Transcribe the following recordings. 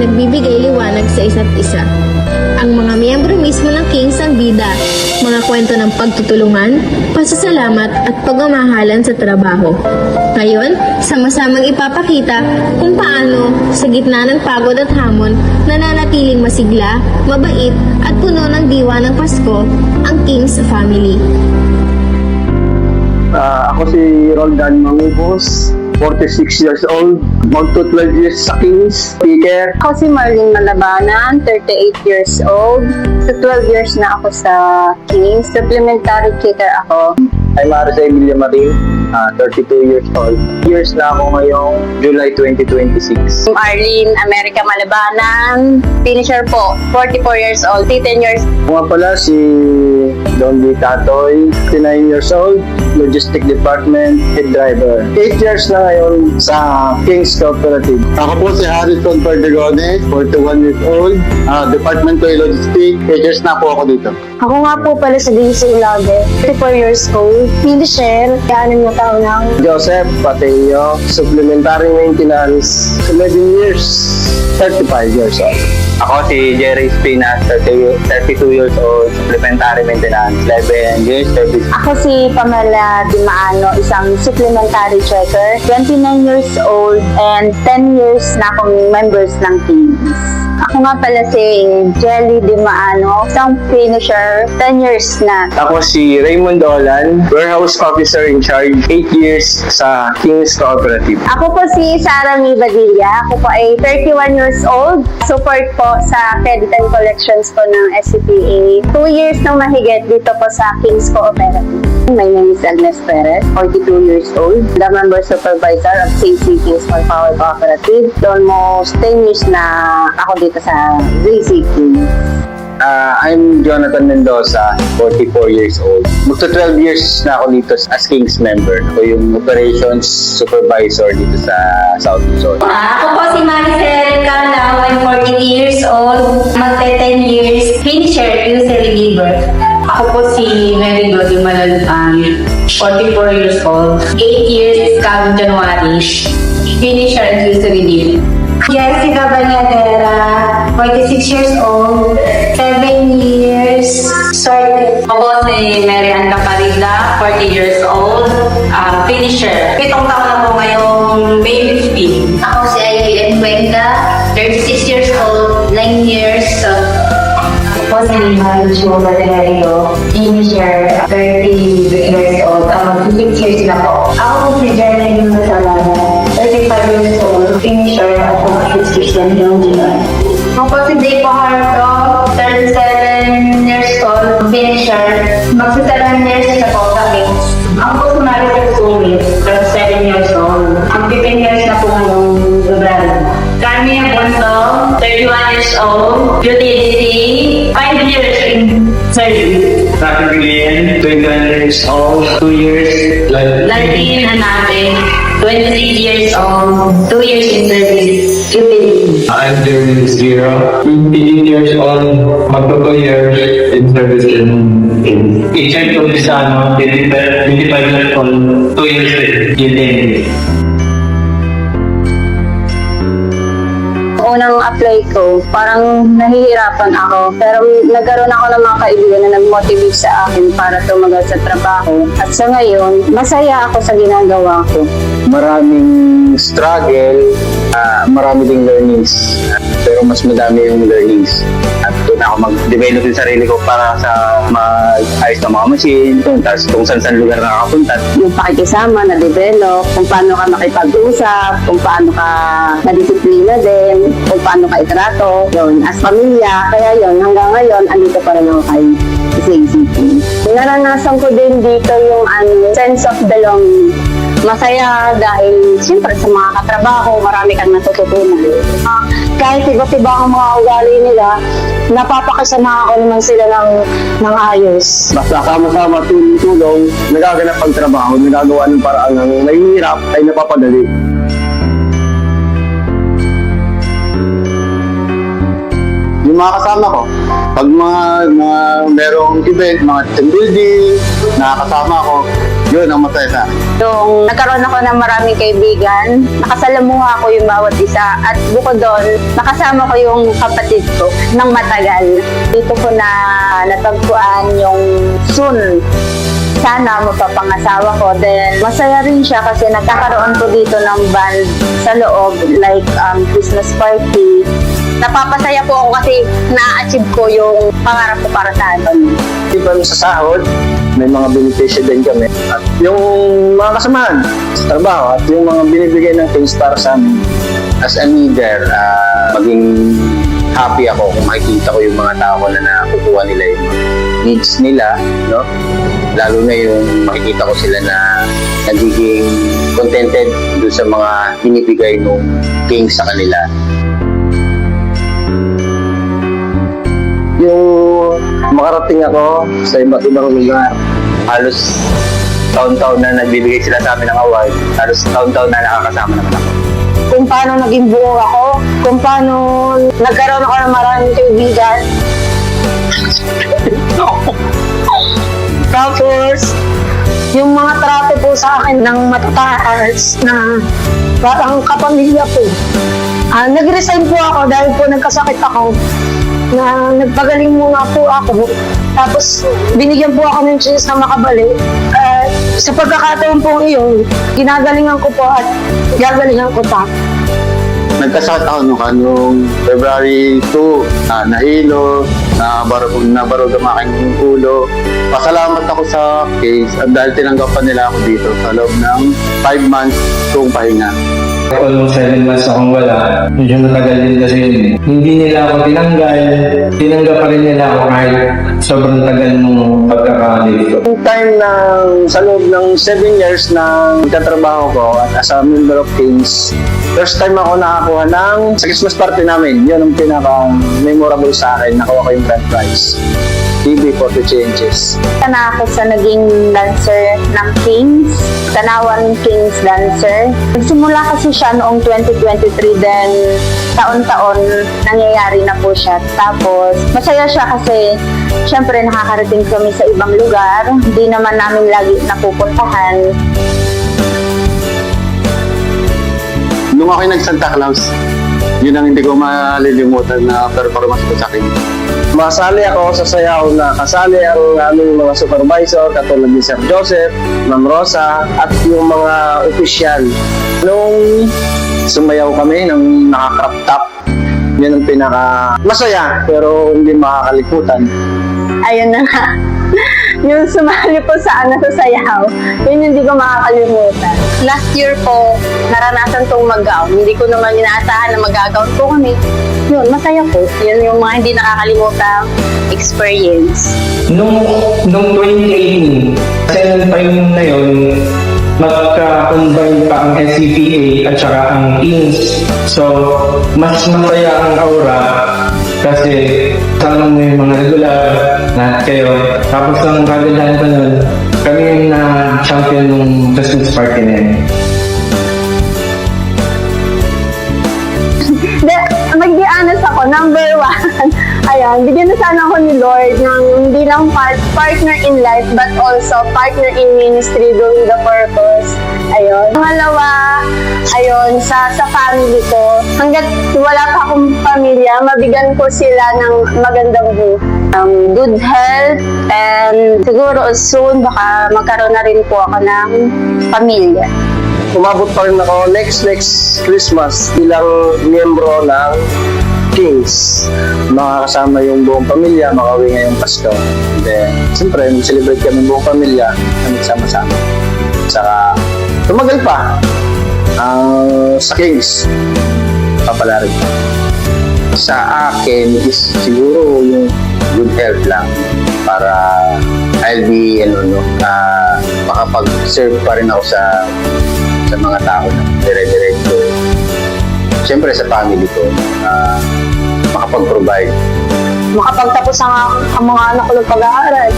nagbibigay liwanag sa isa't isa. Ang mga miyembro mismo ng Kings ang bida, mga kwento ng pagtutulungan, pasasalamat at pagmamahalan sa trabaho. Ngayon, sama-samang ipapakita kung paano, sa gitna ng pagod at hamon, nananatiling masigla, mabait at puno ng diwa ng Pasko ang Kings family. Ako si Roldan Mangubos, 46 years old, magto 12 years sa Kings, speaker. Ako si Marlene Malabanan, 38 years old. So 12 years na ako sa Kings. Supplementary cater ako. I'm Marisa Emilia Marin, 32 years old. Years na ako ngayong July 2026. Arlene America Malabanan, finisher po, 44 years old, 10 years. Nga pala si Don D. Tatoy, 59 years old, Logistic Department, head driver. 8 years na ngayon sa Kings Cooperative. Ako po si Harrison Perdigone, 41 years old, Department of Logistics. 8 years na po ako dito. Ako nga po pala sa DC Ulave, 34 years old. Hindi share, kaya mo taon lang. Joseph Pateo, Supplementary Maintenance, 11 years, 35 years old. Ako si Jerry Spinas, 32 years old, Supplementary Maintenance, 11 years service. Ako si Pamela Dimaano, isang supplementary checker, 29 years old and 10 years na akong members ng Kings. Ako nga pala si Jelly Dimaano, isang finisher, 10 years na. Ako si Raymond Olan, Warehouse Officer in Charge, 8 years sa Kings Cooperative. Ako po si Sarah May Badilla, ako po ay 31 years old, support po sa Credit and Collections po ng SCPA. 2 years nang mahigit dito po sa Kings Cooperative. My name is Agnes Perez, 42 years old, the member supervisor of JC Kings for Power Cooperative. Almost 10 years na ako dito sa JC Kings. I'm Jonathan Mendoza, 44 years old. Magto 12 years na ako dito as Kings member. Ako yung operations supervisor dito sa South Luzon. Ako po si Maricel Calao, I'm 40 years old, magte 10 years, finisher, user reliever. Ako po si Mary Lodi Malalutan, 44 years old, 8 years, come January, finisher and user reliever. Jessica Banyadera, 46 years old, 7 years, sorted. Ako si Mary Ann Caparilla, 40 years old, finisher. 7 taon na po ngayong May 15. Ako si IBM Cuenca, 36 years old, 9 years. Ako si Marichu Valerio, finisher, 30 years old, 6 years na po. Ako po si Jerry Masalana, 35 years old, finisher, ako 6 years na yung July. Ako po si Jay Pajardo, 37 years old, finisher. Magsa 7 years na po kami. Ako po si Maricel Sulit, 7 years old. Ang 15 years na po ngayong February. Carmia Bonto, 31 years old, utility, 5 years in service. Rafi Billion, 21 years old, 2 years, Larkin Hanabe, 26 years old, 2 years in service, utility. I'm Jerry Zero, 15 years old, magto 2 years in service in Agent Obisano, 25 years old, 2 years in utility. Unang apply ko, parang nahihirapan ako. Pero nagkaroon ako ng mga kaibigan na nag-motivate sa akin para tumagal sa trabaho. At sa ngayon, masaya ako sa ginagawa ko. Maraming struggle, marami ding learnings. Pero mas madami yung learnings. At doon ako mag-develop yung sarili ko para sa ayos ng mga machine, tapos kung saan lugar nakakapunta. Yung pakikisama, na-develop, kung paano ka makipag-usap, kung paano ka na-disiplina din, kung paano ka itrato, yun, as pamilya. Kaya yun, hanggang ngayon, andito pa rin ako kay JCP. Naranasan ko din dito yung sense of belonging. Masaya dahil siyempre sa mga katrabaho, marami kang natututunan. Kahit iba-iba ang mga ugali nila, napapakasama ako naman sila ng ayos. Basta sama-sama, tulong, nagaganap ang trabaho, nagagawa ng paraan ng nahihirap ay napapadali. Yung mga kasama ko, pag mga merong event, mga team building, nakakasama ko, Yun ang masaya sa akin. Yung nagkaroon ako ng maraming kaibigan, nakasalamuha ko yung bawat isa at bukod doon, nakasama ko yung kapatid ko ng matagal. Dito ko na natagpuan yung soon sana mapapangasawa ko. Then, masaya rin siya kasi nagkakaroon ko dito ng band sa loob, like Christmas party. Napapasaya po ako kasi na-achieve ko yung pangarap ko para sa atin. Iba sa sahod, may mga benepisyo din kami. At yung mga kasamahan sa trabaho at yung mga binibigay ng things para sa amin. As a leader, maging happy ako kung makikita ko yung mga tao ko na nakukuha nila yung needs nila, no? Lalo na yung makikita ko sila na nagiging contented doon sa mga binibigay ng king sa kanila. Yung makarating ako sa iba't ibang lugar. Halos taon-taon na nagbibigay sila sa amin ng award. Halos taon-taon na nakakasama naman ako. Kung paano naging buo ako, kung paano nagkaroon ako ng maraming kaibigan. Tapos, yung mga trato po sa akin ng matataas na parang kapamilya po. Nag-resign po ako dahil po nagkasakit ako na nagpagaling muna po ako. Tapos, binigyan po ako ng chance na makabalik. Sa pagkakataon po iyon, ginagalingan ko po at gagalingan ko pa. Nagkasakit ako nung February 2, nahilo, nabarog ang aking ulo. Pasalamat ako sa case at dahil tinanggapan nila ako dito sa loob ng 5 months kong pahinga. Almost 7 months akong wala. Medyo matagal din kasi yun eh. Hindi nila ako tinanggap pa rin nila ako kahit sobrang tagal nung pagkakalit ko. Yung time sa loob ng 7 years na nagtatrabaho ko at as a member of Kings, first time ako nakakuha sa Christmas party namin. Yun ang pinaka-memorable sa akin. Nakuha ko yung grand prize. TV for the changes. Na ako sa naging dancer ng Kings, Tanawan Kings dancer. Nagsimula kasi siya noong 2023, then taon-taon nangyayari na po siya. Tapos masaya siya kasi syempre nakakarating kami sa ibang lugar, hindi naman namin lagi napupuntahan. Nung ako'y nag-Santa Claus, yun ang hindi ko malilimutan na performance ko sa akin. Masali ako sa sayaw na kasali ang aming mga supervisor katulad ni Sir Joseph, Ma'am Rosa at yung mga opisyal. Nung sumayaw kami ng naka-crop top, yun ang pinaka masaya pero hindi makakalimutan. Ayun na nga. Yung sumali po sa sayaw, yun hindi ko makakalimutan. Last year po, naranasan kong mag-gown. Hindi ko naman inaasahan na mag-gown po kami. Yun, masaya po. Yun yung mga hindi nakakalimutan experience. Nung 2018, kasi nung time na yun, magka-combine pa ang SCPA at saka ang Kings. So, mas masaya ang aura kasi kasama mo yung mga regular na kayo. Tapos ang kagandahan pa nun, kami yung na-champion ng Christmas party na yun. Mag-be honest ako, number 1, ayan, bigyan na sana ako ni Lord ng hindi lang partner in life but also partner in ministry doing the purpose. Ayun. Pangalawa, ayun, sa family ko, hanggat wala pa akong pamilya, mabigyan ko sila ng magandang good health, and siguro soon baka magkaroon na rin po ako ng pamilya. Umabot pa rin ako next Christmas bilang miyembro ng Kings. Makakasama yung buong pamilya, makauwi ngayong Pasko. Then, siyempre, mag-celebrate kami buong pamilya na magsama-sama. Saka, tumagal pa sa Kings. Papala rin. Sa akin is siguro yung good health lang para I'll be makapag-serve pa rin ako sa mga tao na dire-diretso. Siyempre sa family ko, makapag-provide. Makapagtapos ang mga anak ko ng pag-aaral.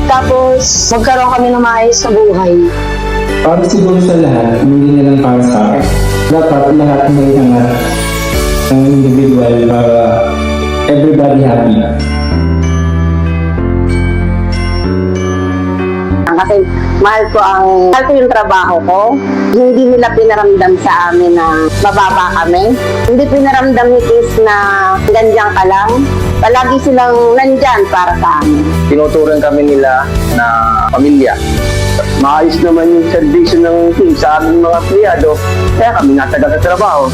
Tapos, magkaroon kami ng maayos na buhay. Para siguro sa lahat, hindi na lang para sa akin. Dapat lahat may hangat ng individual para everybody happy. Kasi mahal ko yung trabaho ko. Hindi nila pinaramdam sa amin na mababa kami. Hindi pinaramdam ni Kiss na ganyan ka lang. Palagi silang nandyan para sa amin. Tinuturing kami nila na pamilya. Maayos naman yung servisyo ng team sa aming mga empleyado, kaya kami natagal sa trabaho.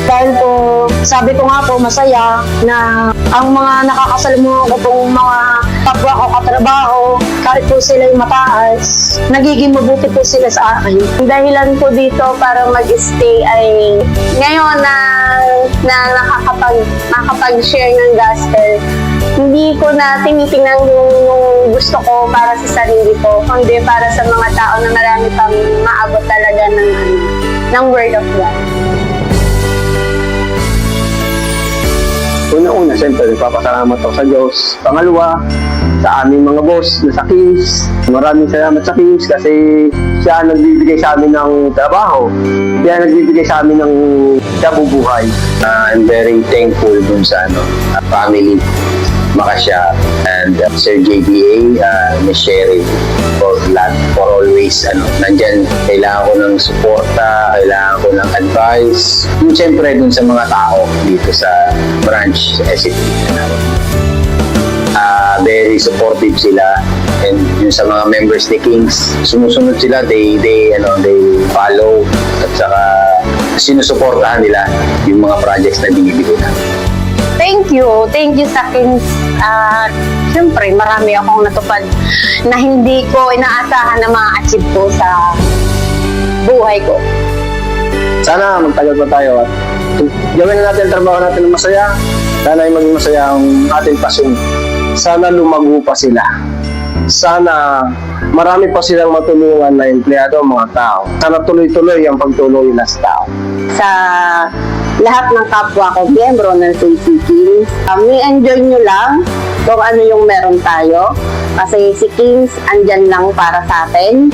Dahil po, sabi ko nga po, masaya na ang mga nakakasalamuhan ko pong mga kapwa ko katrabaho, kahit po sila yung mataas, nagiging mabuti po sila sa akin. Ang dahilan po dito para mag-stay ay ngayon na nakakapag-share ng gospel, hindi ko na tinitingnan yung gusto ko para sa sarili ko, kundi para sa mga tao na marami pang maabot talaga ng Word of God. Una-una, siyempre, nagpapasalamat ako sa Diyos. Pangalawa, sa aming mga boss na sa Kings. Maraming salamat sa Kings kasi siya ang nagbibigay sa amin ng trabaho. Siya ang nagbibigay sa amin ng kabubuhay. I'm very thankful dun sa family, Makasya, and Sir JDA, Miss Sherry, for always, nandyan, kailangan ko ng suporta, kailangan ko ng advice. Yung siyempre dun sa mga tao dito sa branch, sa SCT. Very supportive sila, and yung sa mga members ni Kings, sumusunod sila, they follow, at saka sinusuportahan nila yung mga projects na binibigay namin. Thank you sa Kings. Siyempre, marami akong natupad na hindi ko inaasahan na ma-achieve ko sa buhay ko. Sana magtagal pa tayo at gawin na natin ang trabaho natin ng masaya. Sana ay maging masaya ang ating pasyon. Sana lumago pa sila. Sana marami pa silang matulungan na empleyado, mga tao. Sana tuloy-tuloy ang pagtulong nila sa tao. Sa lahat ng kapwa ko, miyembro ng CC Kings, enjoy nyo lang kung ano yung meron tayo. Kasi si Kings andyan lang para sa atin.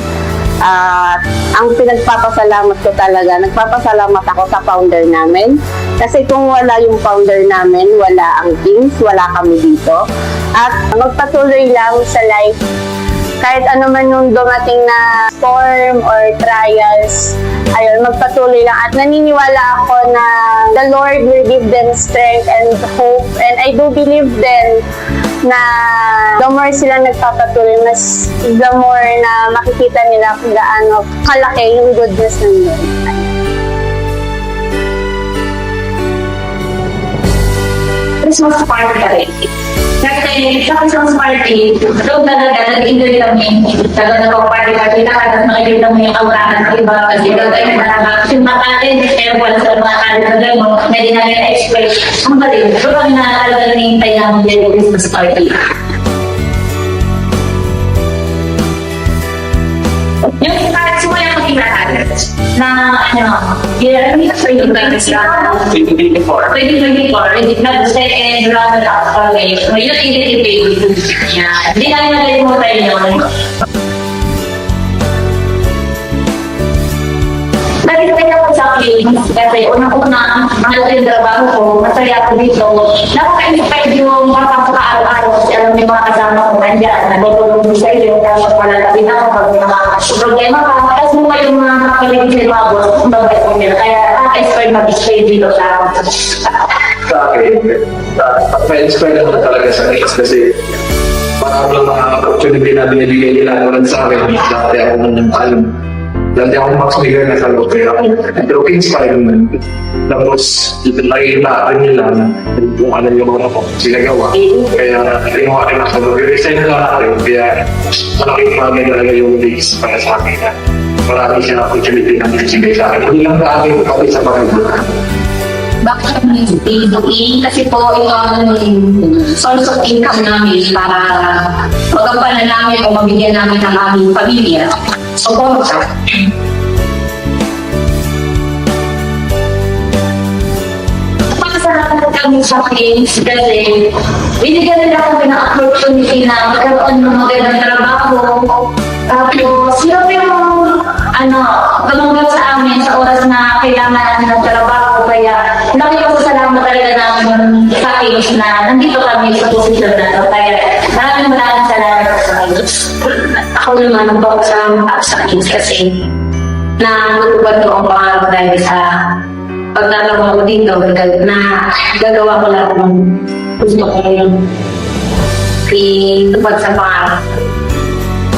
At ang pinagpapasalamat ko talaga, nagpapasalamat ako sa founder namin. Kasi kung wala yung founder namin, wala ang Kings, wala kami dito. At magpatuloy lang sa life. Kahit ano man yung dumating na storm or trials, ayun, magpatuloy lang. At naniniwala ako na the Lord will give them strength and hope. And I do believe then na the more sila nagpapatuloy, mas the more na makikita nila kung gaano kalaki yung goodness ng Lord. Christmas party ka rin. Kasi sa Christmas party, doon talaga nag-enjoy kami. Talaga nagpapagparty-party na kasi makikita mo yung aura ng iba. Kasi doon tayo yung makarin, kaya wala sa makarin na doon, hindi namin na-expect. Ang balik, doon kami na talaga nangintay namin yung Christmas party. Yung kahit simula yung kinahalit na hindi na sa yung 2024, nag-second round up kami. Ngayon, hindi namin nalimutan yun. Nag-expect ako sa akin kasi unang-una, mahal ko yung trabaho ko, masaya ako dito. Napaka-inspired yung kapag araw-araw kasi alam yung mga kasama ko nandiyan, nagtutulong sa iyo, tapos malalabi na ako pag may mga problema ka. Tapos mo yung mga kapaligid sa mga boss, kung babay ko nila. Kaya nakaka-inspired mag-stay dito sa Sa akin, ma-inspire ako talaga sa Kings kasi parang mga opportunity na binibigay nila naman sa akin. Dati akong max bigger na sa loob kaya pero Kings pa rin. Tapos nakikita nila kung ano yung mga sinagawa. Kaya kinuha rin ako. Resign na akin. Kaya malaking bagay talaga yung Kings para sa akin. Marami siya opportunity na binibigay sa akin. Hindi lang sa akin, pati sa pamilya. Bakit kami doing? Kasi po ito ang source of income namin para magampanan namin o mabigyan namin ng aming pamilya. So, pasalamat kami sa Kings kasi binigyan nila kami ng opportunity na magkaroon ng magandang trabaho. Tapos, sila yung tumunggat sa amin sa oras na kailangan namin ng trabaho. Kaya, laki ko sa salamat talaga namin sa Kings na nandito kami sa posisyon na ito. Kaya, maraming salamat sa Kings. Ako Ako naman, nag-focus lang ako sa Kings kasi na matupad ko ang pangarap dahil sa pagtatawa ko dito na gagawa ko lahat ng gusto ko yung itupad sa pangarap.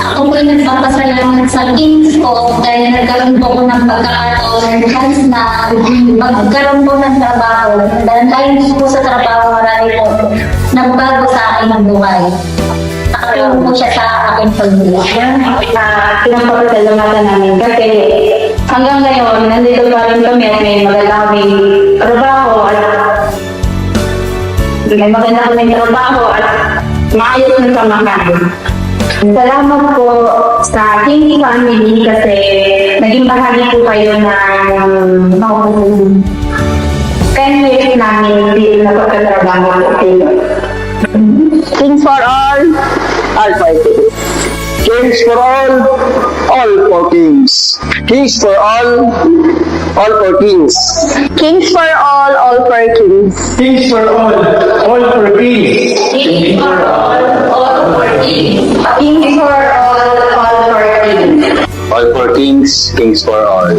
Ako po nagpapasalamat sa Kings ko dahil nagkaroon po ko ng pagkakataon na magkaroon po ng trabaho. Dahil po sa trabaho, marami po nagbago sa akin ng buhay. Nakatulong po siya sa akin pag-buhay. Pinapapasalamatan namin kasi hanggang ngayon, nandito pa rin kami at may maganda kami trabaho at maayos na samahan. Salamat po sa King Family kasi naging bahagi po kayo ng 10 years namin din na pagkatrabaho po kayo. Kings for all for kings. Kings for all for kings. Kings for all for kings. Kings for all for kings. Kings for all for peace. Kings for all for Kings. Kings for all for kings. All for kings, kings for all.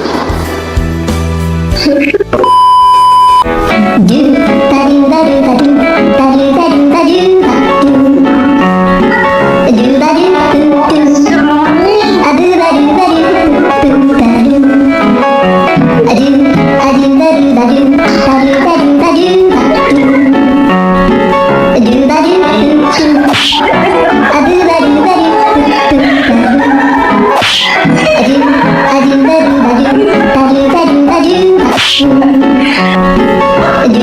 Do